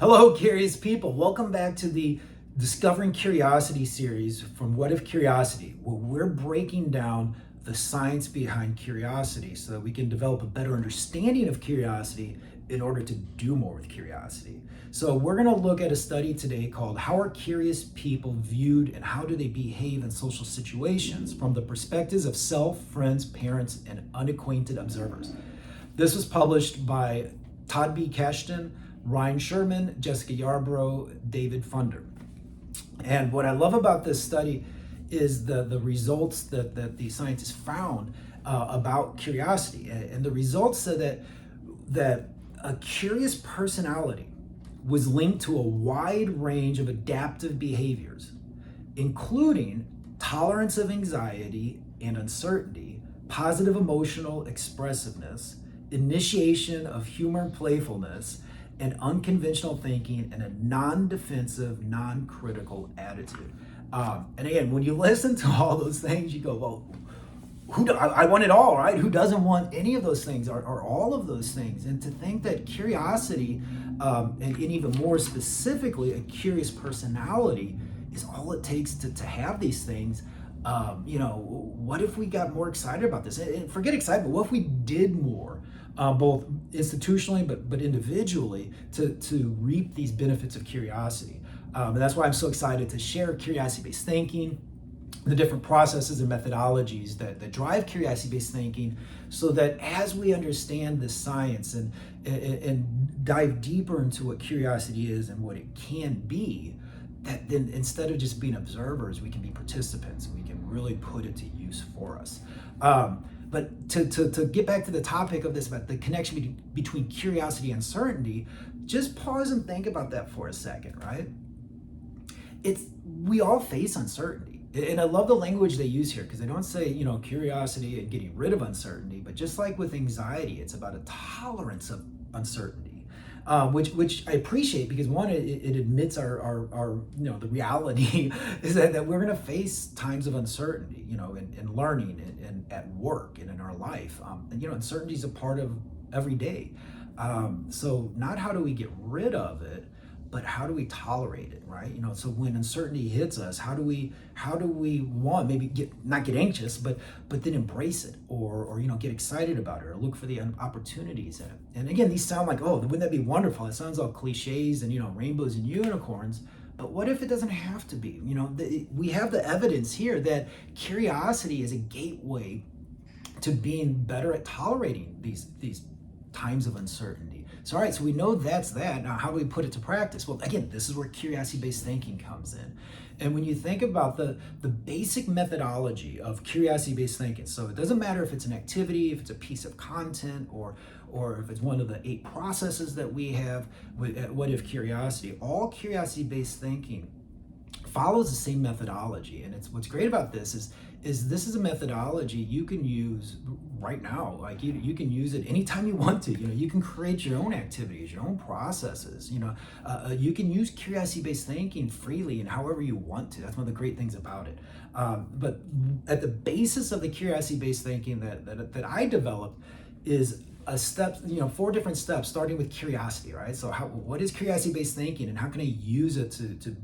Hello, curious people. Welcome back to the Discovering Curiosity series from What If Curiosity, where we're breaking down the science behind curiosity so that we can develop a better understanding of curiosity in order to do more with curiosity. So we're going to look at a study today called How Are Curious People Viewed and How Do They Behave in Social Situations from the Perspectives of Self, Friends, Parents, and Unacquainted Observers. This was published by Todd B. Kashtan, Ryan Sherman, Jessica Yarbrough, David Funder. And what I love about this study is the results that the scientists found about curiosity. And the results said that a curious personality was linked to a wide range of adaptive behaviors, including tolerance of anxiety and uncertainty, positive emotional expressiveness, initiation of humor and playfulness, and unconventional thinking, and a non-defensive, non-critical attitude. And again, when you listen to all those things, you go, well, I want it all, right? Who doesn't want any of those things or all of those things? And to think that curiosity, and even more specifically, a curious personality is all it takes to have these things. What if we got more excited about this? And forget excited, but what if we did more? Both institutionally but individually to reap these benefits of curiosity. And that's why I'm so excited to share curiosity-based thinking, the different processes and methodologies that drive curiosity-based thinking, so that as we understand this science and dive deeper into what curiosity is and what it can be, that then instead of just being observers, we can be participants and we can really put it to use for us. But to get back to the topic of this, about the connection between curiosity and uncertainty, just pause and think about that for a second, right? We all face uncertainty. And I love the language they use here, because they don't say, curiosity and getting rid of uncertainty, but just like with anxiety, it's about a tolerance of uncertainty. Which I appreciate, because one, it admits our the reality is that we're going to face times of uncertainty, in learning and at work and in our life. Uncertainty is a part of every day. So not how do we get rid of it, but how do we tolerate it, right? So when uncertainty hits us, how do we maybe not get anxious, but then embrace it, or get excited about it, or look for the opportunities in it. And again, these sound like, oh, wouldn't that be wonderful? It sounds all cliches and rainbows and unicorns. But what if it doesn't have to be? We have the evidence here that curiosity is a gateway to being better at tolerating these times of uncertainty. So, all right, so we know that's that. Now, how do we put it to practice? Well, again, this is where curiosity-based thinking comes in. And when you think about the basic methodology of curiosity-based thinking, so it doesn't matter if it's an activity, if it's a piece of content, or if it's one of the 8 processes that we have with What If Curiosity, all curiosity-based thinking follows the same methodology. And what's great about this is this is a methodology you can use right now. Like you can use it anytime you want to. You can create your own activities, your own processes. You can use curiosity-based thinking freely and however you want to. That's one of the great things about it. But at the basis of the curiosity-based thinking that I developed is a step, 4 different steps, starting with curiosity, right? So what is curiosity-based thinking, and how can I use it to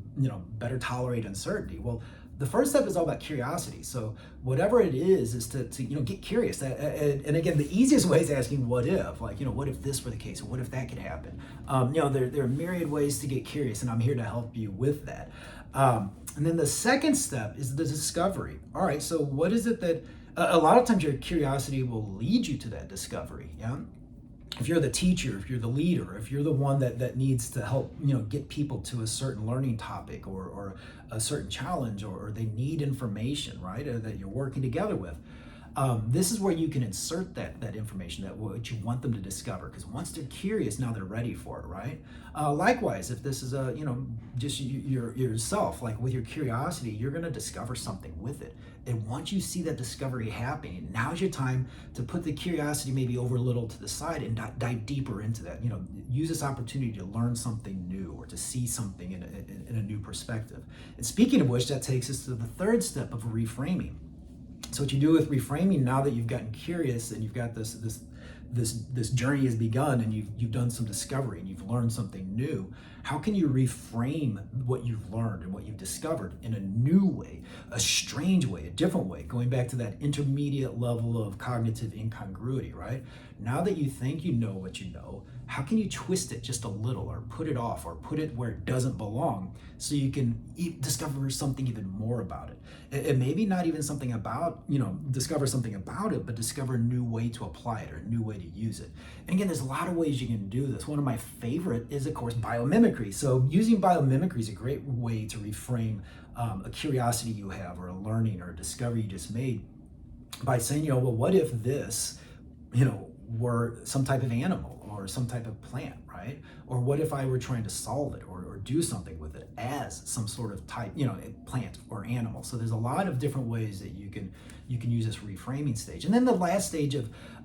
better tolerate uncertainty? Well, the first step is all about curiosity. So whatever it is to get curious. And again, the easiest way is asking what if, what if this were the case, or what if that could happen? There are myriad ways to get curious, and I'm here to help you with that. And then the second step is the discovery. All right, so what is it that a lot of times your curiosity will lead you to that discovery? Yeah. If you're the teacher, if you're the leader, if you're the one that needs to help, get people to a certain learning topic or a certain challenge, or they need information, right, that you're working together with. This is where you can insert that information, that what you want them to discover, because once they're curious, now they're ready for it, right? Likewise, if this is just yourself, like with your curiosity, you're going to discover something with it. And once you see that discovery happening, now's your time to put the curiosity maybe over a little to the side and dive deeper into that. Use this opportunity to learn something new, or to see something in a new perspective. And speaking of which, that takes us to the third step of reframing. So what you do with reframing, now that you've gotten curious and you've got this this journey has begun, and you've done some discovery and you've learned something new. How can you reframe what you've learned and what you've discovered in a new way, a strange way, a different way, going back to that intermediate level of cognitive incongruity, right? Now that you think you know what you know, how can you twist it just a little, or put it off, or put it where it doesn't belong, so you can discover something even more about it? And maybe not even something about, discover something about it, but discover a new way to apply it, or a new way to use it. And again, there's a lot of ways you can do this. One of my favorite is, of course, biomimicry. So using biomimicry is a great way to reframe a curiosity you have, or a learning, or a discovery you just made, by saying, well, what if this, were some type of animal or some type of plant, right? Or what if I were trying to solve it, or do something with it as some sort of type, plant or animal? So there's a lot of different ways that you can use this reframing stage. And then the last stage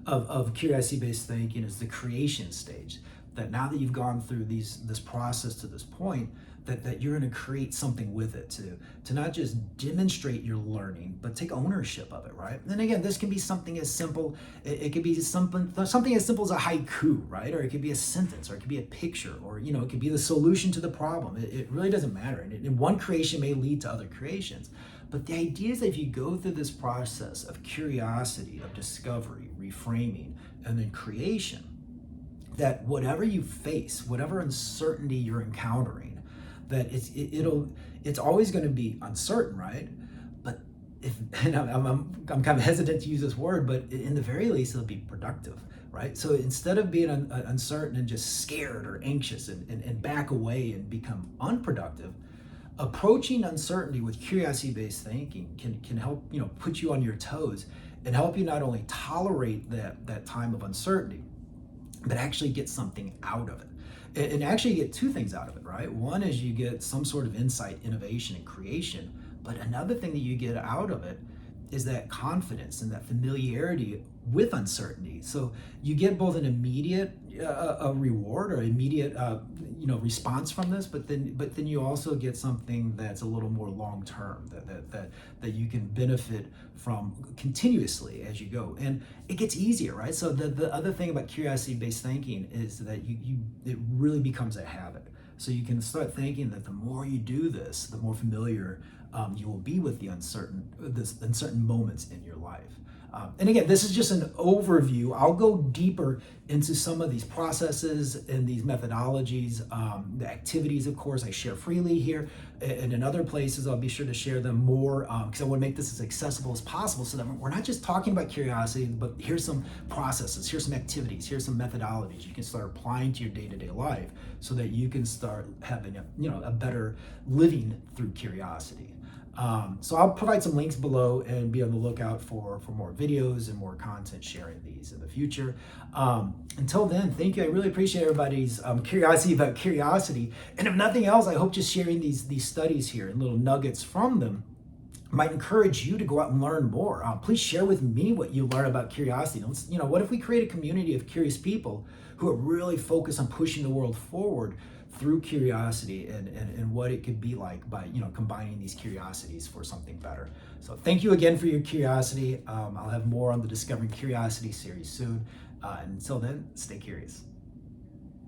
of curiosity-based thinking is the creation stage. That now that you've gone through this process to this point, that you're going to create something with it, to not just demonstrate your learning, but take ownership of it, right? And again, this can be something as simple, it could be something as simple as a haiku, right? Or it could be a sentence, or it could be a picture, or it could be the solution to the problem. It really doesn't matter. And one creation may lead to other creations. But the idea is that if you go through this process of curiosity, of discovery, reframing, and then creation, that whatever you face, whatever uncertainty you're encountering, that it's always going to be uncertain, right? But and I'm kind of hesitant to use this word, but in the very least, it'll be productive, right? So instead of being uncertain and just scared or anxious and back away and become unproductive, approaching uncertainty with curiosity-based thinking can help put you on your toes, and help you not only tolerate that time of uncertainty, but actually get something out of it. And actually get two things out of it, right? One is you get some sort of insight, innovation, and creation. But another thing that you get out of it is that confidence and that familiarity with uncertainty. So you get both an immediate a reward, or immediate response from this, but then you also get something that's a little more long term, that you can benefit from continuously as you go, and it gets easier, right? So the other thing about curiosity-based thinking is that it really becomes a habit. So you can start thinking that the more you do this, the more familiar you will be with the uncertain moments in your life. And again, this is just an overview. I'll go deeper into some of these processes and these methodologies, the activities, of course, I share freely here. And in other places, I'll be sure to share them more, because I want to make this as accessible as possible, so that we're not just talking about curiosity, but here's some processes, here's some activities, here's some methodologies you can start applying to your day-to-day life, so that you can start having a better living through curiosity. So I'll provide some links below, and be on the lookout for more videos and more content sharing these in the future. Until then, thank you. I really appreciate everybody's curiosity about curiosity. And if nothing else, I hope just sharing these studies here and little nuggets from them might encourage you to go out and learn more. Please share with me what you learn about curiosity. What if we create a community of curious people who are really focused on pushing the world forward through curiosity, and what it could be like by combining these curiosities for something better. So thank you again for your curiosity. I'll have more on the Discovering Curiosity series soon. Until then, stay curious.